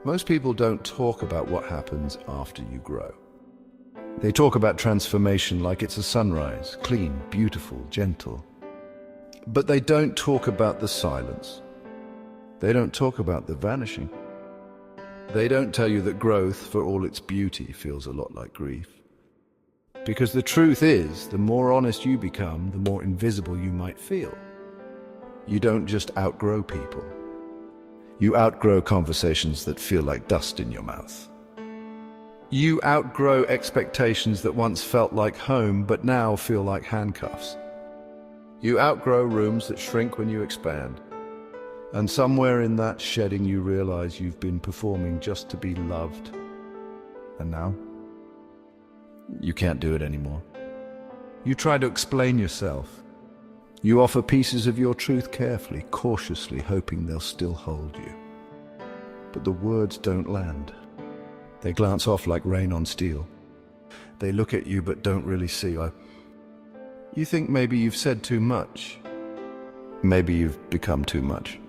Most people don't talk about what happens after you grow. They talk about transformation like it's a sunrise, clean, beautiful, gentle. But they don't talk about the silence. They don't talk about the vanishing. They don't tell you that growth, for all its beauty, feels a lot like grief. Because the truth is, the more honest you become, the more invisible you might feel. You don't just outgrow people. You outgrow conversations that feel like dust in your mouth. You outgrow expectations that once felt like home, but now feel like handcuffs. You outgrow rooms that shrink when you expand. And somewhere in that shedding you realize you've been performing just to be loved. And now? You can't do it anymore. You try to explain yourself. You offer pieces of your truth carefully, cautiously, hoping they'll still hold you. But the words don't land. They glance off like rain on steel. They look at you but don't really see. You think maybe you've said too much. Maybe you've become too much.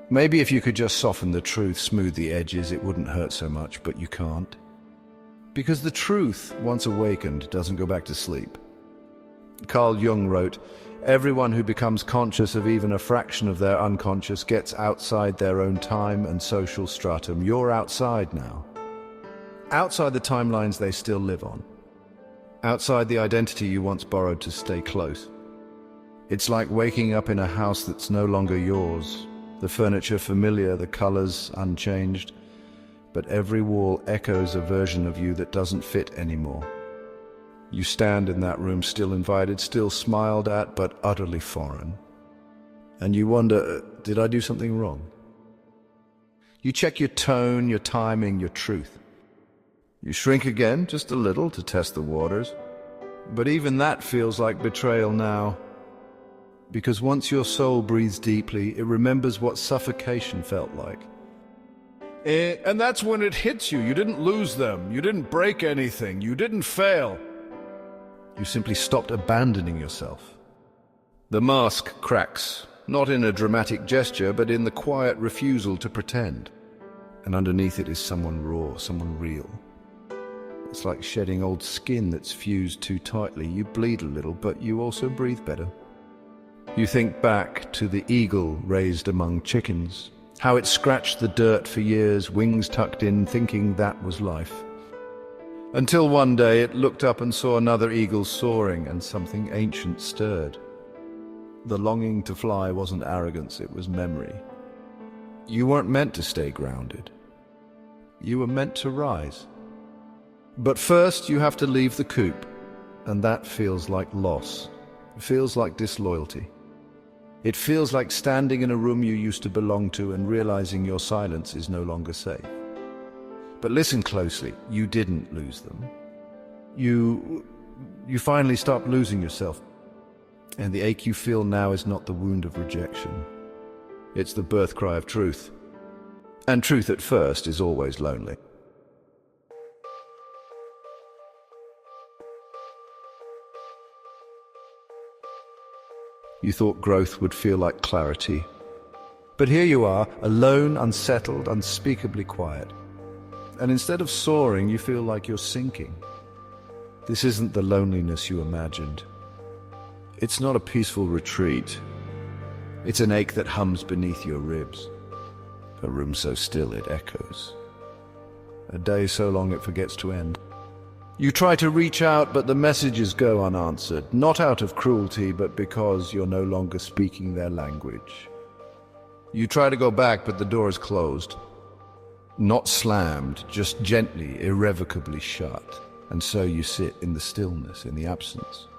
Maybe if you could just soften the truth, smooth the edges, it wouldn't hurt so much, but you can't. Because the truth, once awakened, doesn't go back to sleep. Carl Jung wrote, "Everyone who becomes conscious of even a fraction of their unconscious gets outside their own time and social stratum." You're outside now. Outside the timelines they still live on. Outside the identity you once borrowed to stay close. It's like waking up in a house that's no longer yours. The furniture familiar, the colors unchanged, but every wall echoes a version of you that doesn't fit anymore. You stand in that room still invited, still smiled at, but utterly foreign. And you wonder, did I do something wrong? You check your tone, your timing, your truth. You shrink again, just a little, to test the waters. But even that feels like betrayal now. Because once your soul breathes deeply, it remembers what suffocation felt like. And that's when it hits you. You didn't lose them. You didn't break anything. You didn't fail. You simply stopped abandoning yourself. The mask cracks, not in a dramatic gesture, but in the quiet refusal to pretend. And underneath it is someone raw, someone real. It's like shedding old skin that's fused too tightly. You bleed a little, but you also breathe better. You think back to the eagle raised among chickens, how it scratched the dirt for years, wings tucked in, thinking that was life. Until one day it looked up and saw another eagle soaring, and something ancient stirred. The longing to fly wasn't arrogance, it was memory. You weren't meant to stay grounded. You were meant to rise. But first you have to leave the coop, and that feels like loss. It feels like disloyalty. It feels like standing in a room you used to belong to and realizing your silence is no longer safe. But listen closely, you didn't lose them. You finally stopped losing yourself. And the ache you feel now is not the wound of rejection. It's the birth cry of truth. And truth at first is always lonely. You thought growth would feel like clarity. But here you are, alone, unsettled, unspeakably quiet. And instead of soaring, you feel like you're sinking. This isn't the loneliness you imagined. It's not a peaceful retreat. It's an ache that hums beneath your ribs. A room so still it echoes. A day so long it forgets to end. You try to reach out, but the messages go unanswered, not out of cruelty, but because you're no longer speaking their language. You try to go back, but the door is closed. Not slammed, just gently, irrevocably shut. And so you sit in the stillness, in the absence,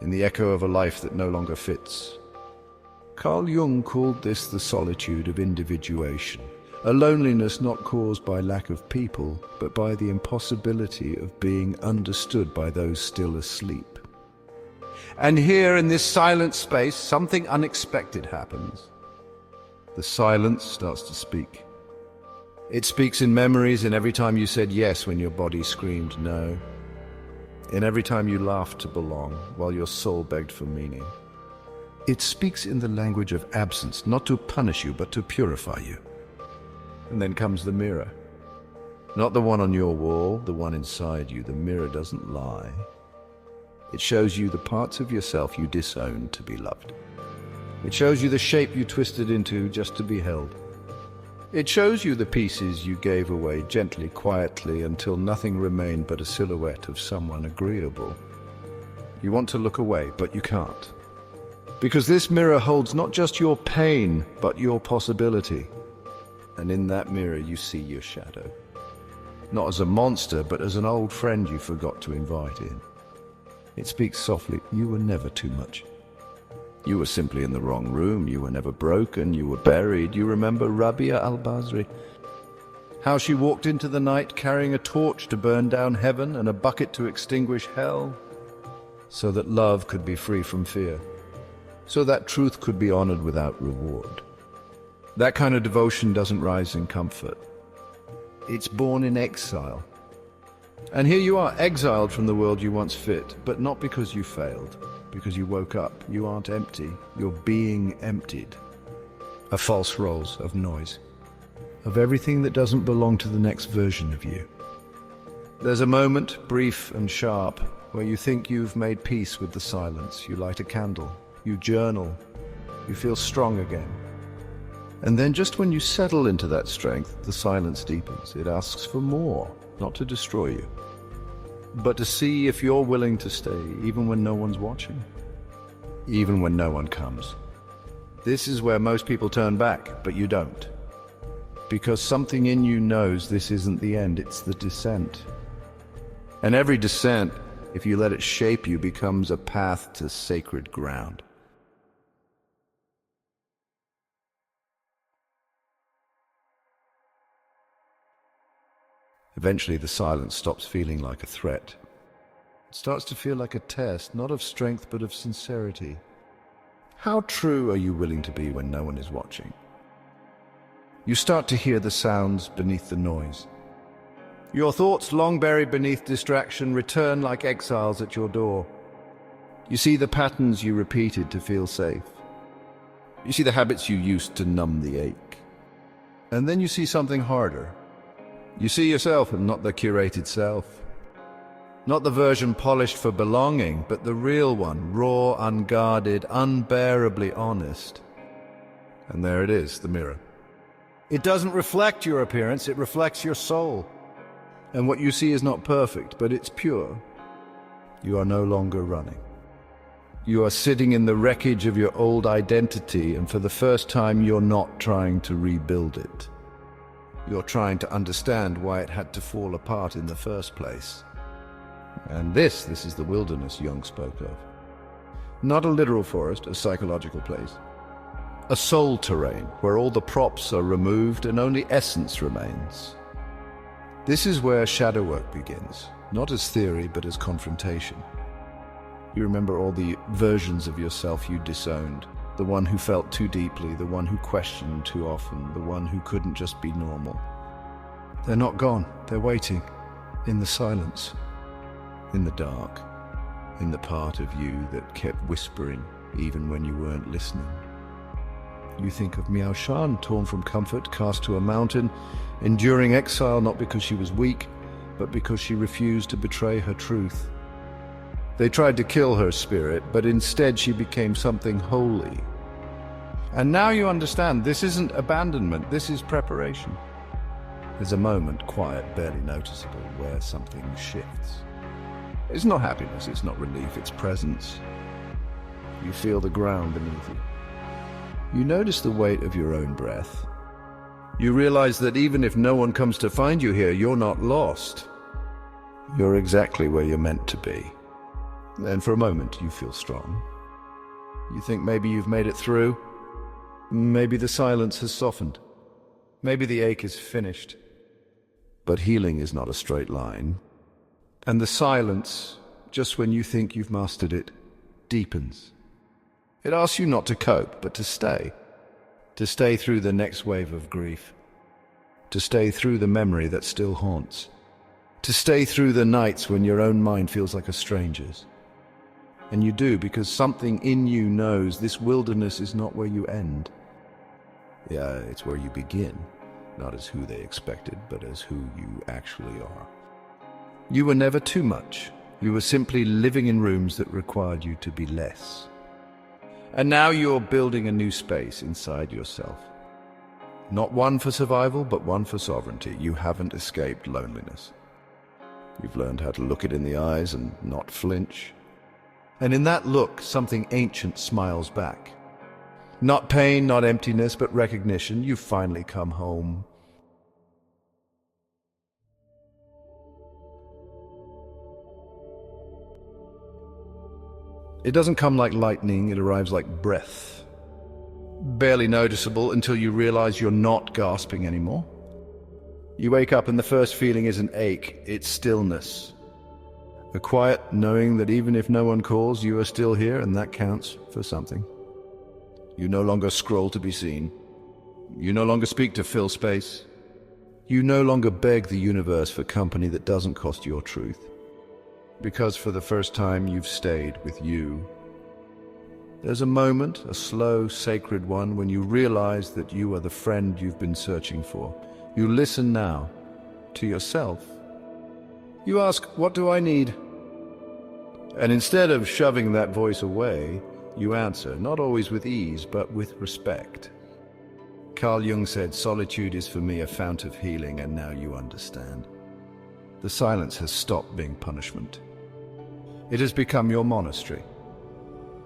in the echo of a life that no longer fits. Carl Jung called this the solitude of individuation. A loneliness not caused by lack of people, but by the impossibility of being understood by those still asleep. And here in this silent space, something unexpected happens. The silence starts to speak. It speaks in memories, in every time you said yes when your body screamed no. In every time you laughed to belong, while your soul begged for meaning. It speaks in the language of absence, not to punish you, but to purify you. And then comes the mirror. Not the one on your wall, the one inside you. The mirror doesn't lie. It shows you the parts of yourself you disowned to be loved. It shows you the shape you twisted into just to be held. It shows you the pieces you gave away gently, quietly, until nothing remained but a silhouette of someone agreeable. You want to look away, but you can't. Because this mirror holds not just your pain, but your possibility. And in that mirror you see your shadow. Not as a monster, but as an old friend you forgot to invite in. It speaks softly. You were never too much. You were simply in the wrong room. You were never broken. You were buried. You remember Rabia al-Basri? How she walked into the night carrying a torch to burn down heaven and a bucket to extinguish hell, so that love could be free from fear, so that truth could be honored without reward. That kind of devotion doesn't rise in comfort. It's born in exile. And here you are, exiled from the world you once fit, but not because you failed, because you woke up. You aren't empty, you're being emptied. Of false roles, of noise, of everything that doesn't belong to the next version of you. There's a moment, brief and sharp, where you think you've made peace with the silence. You light a candle, you journal, you feel strong again. And then just when you settle into that strength, the silence deepens. It asks for more, not to destroy you, but to see if you're willing to stay, even when no one's watching, even when no one comes. This is where most people turn back, but you don't. Because something in you knows this isn't the end, it's the descent. And every descent, if you let it shape you, becomes a path to sacred ground. Eventually, the silence stops feeling like a threat. It starts to feel like a test, not of strength, but of sincerity. How true are you willing to be when no one is watching? You start to hear the sounds beneath the noise. Your thoughts, long buried beneath distraction, return like exiles at your door. You see the patterns you repeated to feel safe. You see the habits you used to numb the ache. And then you see something harder. You see yourself and not the curated self. Not the version polished for belonging, but the real one, raw, unguarded, unbearably honest. And there it is, the mirror. It doesn't reflect your appearance, it reflects your soul. And what you see is not perfect, but it's pure. You are no longer running. You are sitting in the wreckage of your old identity, and for the first time you're not trying to rebuild it. You're trying to understand why it had to fall apart in the first place. And this is the wilderness Jung spoke of. Not a literal forest, a psychological place. A soul terrain where all the props are removed and only essence remains. This is where shadow work begins, not as theory but as confrontation. You remember all the versions of yourself you disowned. The one who felt too deeply, the one who questioned too often, the one who couldn't just be normal. They're not gone, they're waiting, in the silence, in the dark, in the part of you that kept whispering even when you weren't listening. You think of Miao Shan, torn from comfort, cast to a mountain, enduring exile not because she was weak, but because she refused to betray her truth. They tried to kill her spirit, but instead she became something holy. And now you understand, this isn't abandonment, this is preparation. There's a moment, quiet, barely noticeable, where something shifts. It's not happiness, it's not relief, it's presence. You feel the ground beneath you. You notice the weight of your own breath. You realize that even if no one comes to find you here, you're not lost. You're exactly where you're meant to be. And for a moment, you feel strong. You think maybe you've made it through. Maybe the silence has softened. Maybe the ache is finished. But healing is not a straight line. And the silence, just when you think you've mastered it, deepens. It asks you not to cope, but to stay. To stay through the next wave of grief. To stay through the memory that still haunts. To stay through the nights when your own mind feels like a stranger's. And you do, because something in you knows this wilderness is not where you end. Yeah, it's where you begin. not as who they expected, but as who you actually are. You were never too much. You were simply living in rooms that required you to be less. And now you're building a new space inside yourself. Not one for survival, but one for sovereignty. You haven't escaped loneliness. You've learned how to look it in the eyes and not flinch. And in that look, something ancient smiles back. Not pain, not emptiness, but recognition. You've finally come home. It doesn't come like lightning, it arrives like breath. Barely noticeable until you realize you're not gasping anymore. You wake up and the first feeling isn't ache, it's stillness. A quiet knowing that even if no one calls, you are still here, and that counts for something. You no longer scroll to be seen. You no longer speak to fill space. You no longer beg the universe for company that doesn't cost your truth. Because for the first time you've stayed with you. There's a moment, a slow, sacred one, when you realize that you are the friend you've been searching for. You listen now to yourself. You ask, what do I need? And instead of shoving that voice away, you answer, not always with ease, but with respect. Carl Jung said, solitude is for me a fount of healing, and now you understand. The silence has stopped being punishment. It has become your monastery,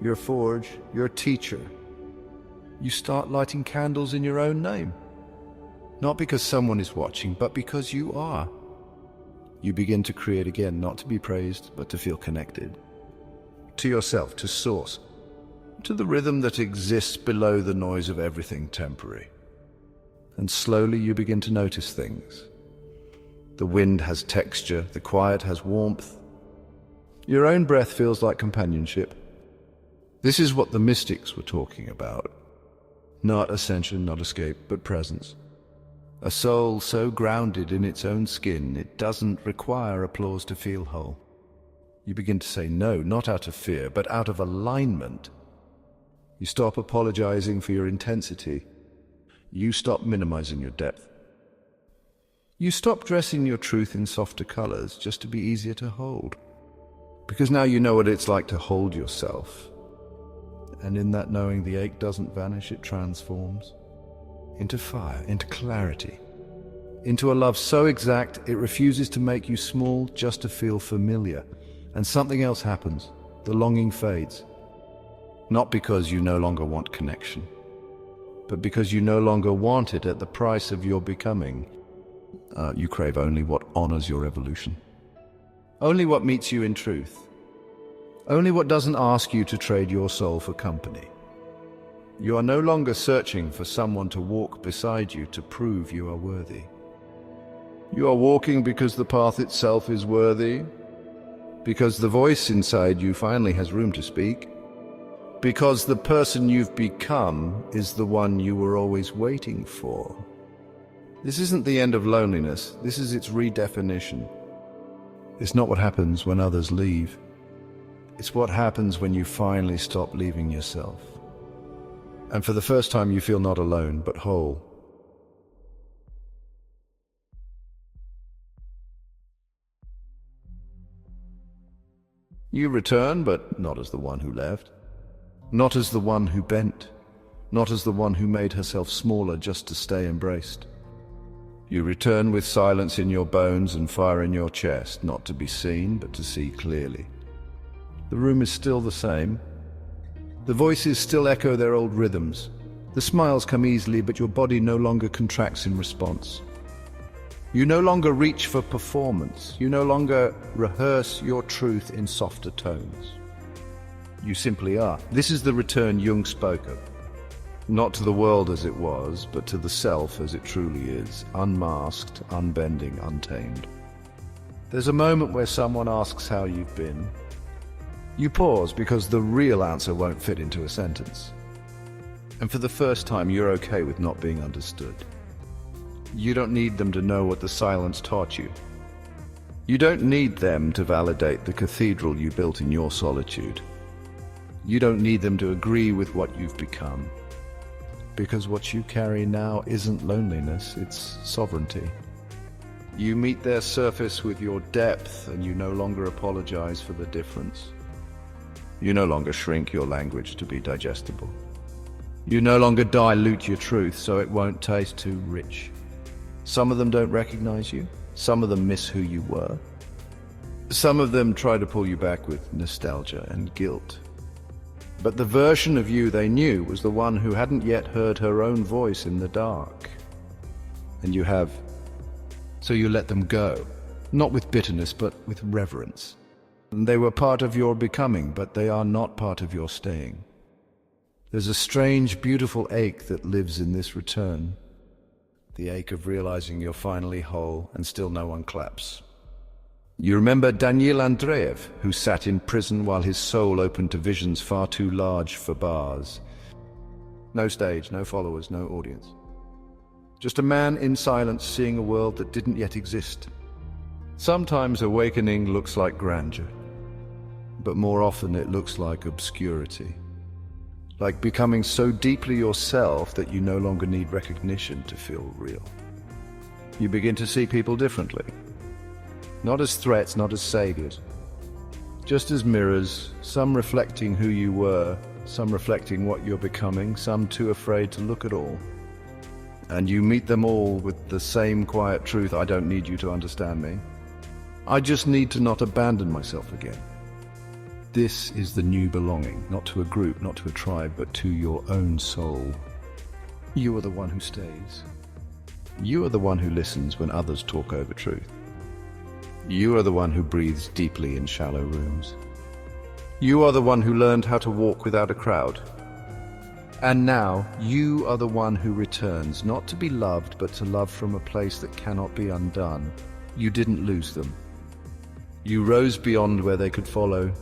your forge, your teacher. You start lighting candles in your own name. Not because someone is watching, but because you are. You begin to create again, not to be praised, but to feel connected. To yourself, to source, to the rhythm that exists below the noise of everything temporary. And slowly you begin to notice things. The wind has texture, the quiet has warmth. Your own breath feels like companionship. This is what the mystics were talking about. Not ascension, not escape, but presence. A soul so grounded in its own skin, it doesn't require applause to feel whole. You begin to say no, not out of fear, but out of alignment. You stop apologizing for your intensity. You stop minimizing your depth. You stop dressing your truth in softer colors just to be easier to hold. Because now you know what it's like to hold yourself. And in that knowing, the ache doesn't vanish, it transforms into fire, into clarity, into a love so exact it refuses to make you small just to feel familiar. And something else happens. The longing fades. Not because you no longer want connection, but because you no longer want it at the price of your becoming. You crave only what honors your evolution. Only what meets you in truth. Only what doesn't ask you to trade your soul for company. You are no longer searching for someone to walk beside you to prove you are worthy. You are walking because the path itself is worthy, because the voice inside you finally has room to speak, because the person you've become is the one you were always waiting for. This isn't the end of loneliness, this is its redefinition. It's not what happens when others leave. It's what happens when you finally stop leaving yourself. And for the first time you feel not alone, but whole. You return, but not as the one who left. Not as the one who bent. Not as the one who made herself smaller just to stay embraced. You return with silence in your bones and fire in your chest, not to be seen, but to see clearly. The room is still the same. The voices still echo their old rhythms. The smiles come easily, but your body no longer contracts in response. You no longer reach for performance. You no longer rehearse your truth in softer tones. You simply are. This is the return Jung spoke of. Not to the world as it was, but to the self as it truly is, unmasked, unbending, untamed. There's a moment where someone asks how you've been. You pause because the real answer won't fit into a sentence. And for the first time, you're okay with not being understood. You don't need them to know what the silence taught you. You don't need them to validate the cathedral you built in your solitude. You don't need them to agree with what you've become. because what you carry now isn't loneliness, it's sovereignty. You meet their surface with your depth, and you no longer apologize for the difference. You no longer shrink your language to be digestible. You no longer dilute your truth so it won't taste too rich. Some of them don't recognize you. Some of them miss who you were. Some of them try to pull you back with nostalgia and guilt. But the version of you they knew was the one who hadn't yet heard her own voice in the dark. And you have. So you let them go, not with bitterness, but with reverence. And they were part of your becoming, but they are not part of your staying. There's a strange, beautiful ache that lives in this return. The ache of realizing you're finally whole and still no one claps. You remember Daniil Andreev, who sat in prison while his soul opened to visions far too large for bars. No stage, no followers, no audience. Just a man in silence seeing a world that didn't yet exist. Sometimes awakening looks like grandeur, but more often it looks like obscurity. Like becoming so deeply yourself that you no longer need recognition to feel real. You begin to see people differently. Not as threats, not as saviors. Just as mirrors, some reflecting who you were, some reflecting what you're becoming, some too afraid to look at all. And you meet them all with the same quiet truth: I don't need you to understand me. I just need to not abandon myself again. This is the new belonging, not to a group, not to a tribe, but to your own soul. You are the one who stays. You are the one who listens when others talk over truth. You are the one who breathes deeply in shallow rooms. You are the one who learned how to walk without a crowd. And now, you are the one who returns, not to be loved, but to love from a place that cannot be undone. You didn't lose them. You rose beyond where they could follow.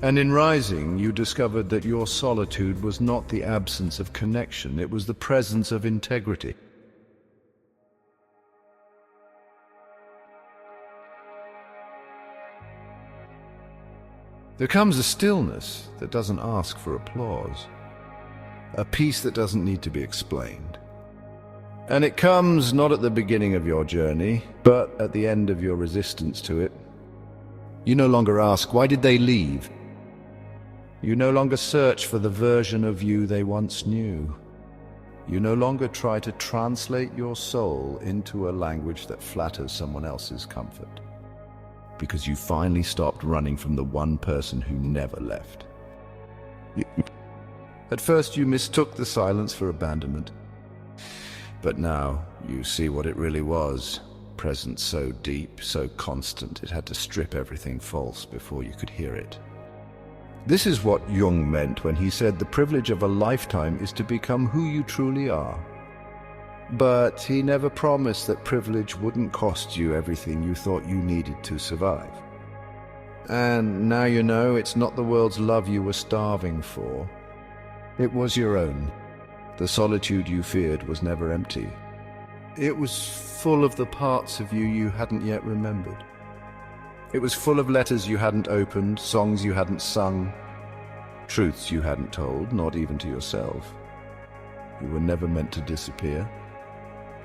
And in rising, you discovered that your solitude was not the absence of connection, it was the presence of integrity. There comes a stillness that doesn't ask for applause, a peace that doesn't need to be explained. And it comes not at the beginning of your journey, but at the end of your resistance to it. You no longer ask, why did they leave? You no longer search for the version of you they once knew. You no longer try to translate your soul into a language that flatters someone else's comfort, because you finally stopped running from the one person who never left. At first you mistook the silence for abandonment, but now you see what it really was. Presence so deep, so constant, it had to strip everything false before you could hear it. This is what Jung meant when he said the privilege of a lifetime is to become who you truly are. But he never promised that privilege wouldn't cost you everything you thought you needed to survive. And now you know it's not the world's love you were starving for. It was your own. The solitude you feared was never empty. It was full of the parts of you you hadn't yet remembered. It was full of letters you hadn't opened, songs you hadn't sung, truths you hadn't told, not even to yourself. You were never meant to disappear.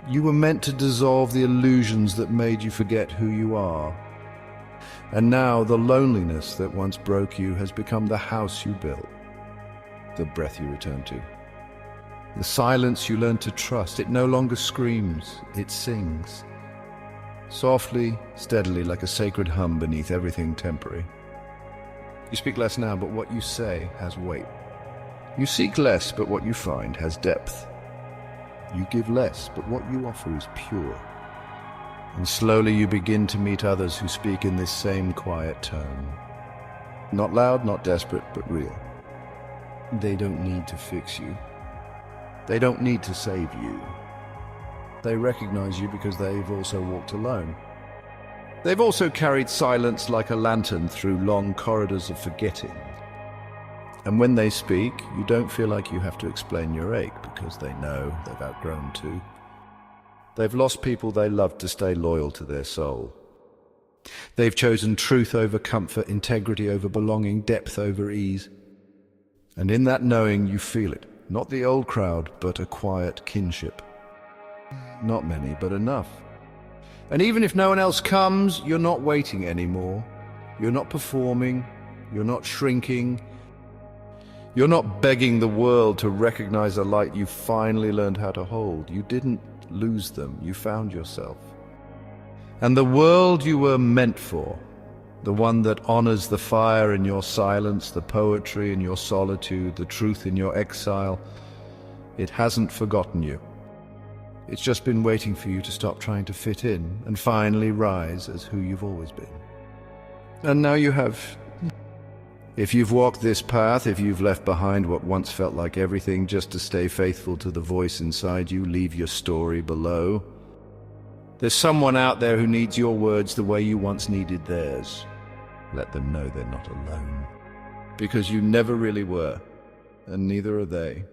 You were meant to dissolve the illusions that made you forget who you are. And now the loneliness that once broke you has become the house you built, the breath you return to. The silence you learn to trust. It no longer screams, it sings. Softly, steadily, like a sacred hum beneath everything temporary. You speak less now, but what you say has weight. You seek less, but what you find has depth. You give less, but what you offer is pure. And slowly you begin to meet others who speak in this same quiet tone. Not loud, not desperate, but real. They don't need to fix you. They don't need to save you. They recognize you because they've also walked alone. They've also carried silence like a lantern through long corridors of forgetting. And when they speak, you don't feel like you have to explain your ache because they know they've outgrown too. They've lost people they loved to stay loyal to their soul. They've chosen truth over comfort, integrity over belonging, depth over ease. And in that knowing, you feel it. Not the old crowd, but a quiet kinship. Not many, but enough. And even if no one else comes, you're not waiting anymore. You're not performing. You're not shrinking. You're not begging the world to recognize a light you finally learned how to hold. You didn't lose them. You found yourself. And the world you were meant for, the one that honors the fire in your silence, the poetry in your solitude, the truth in your exile, it hasn't forgotten you. It's just been waiting for you to stop trying to fit in and finally rise as who you've always been. And now you have. If you've walked this path, if you've left behind what once felt like everything just to stay faithful to the voice inside you, leave your story below. There's someone out there who needs your words the way you once needed theirs. Let them know they're not alone. Because you never really were, and neither are they.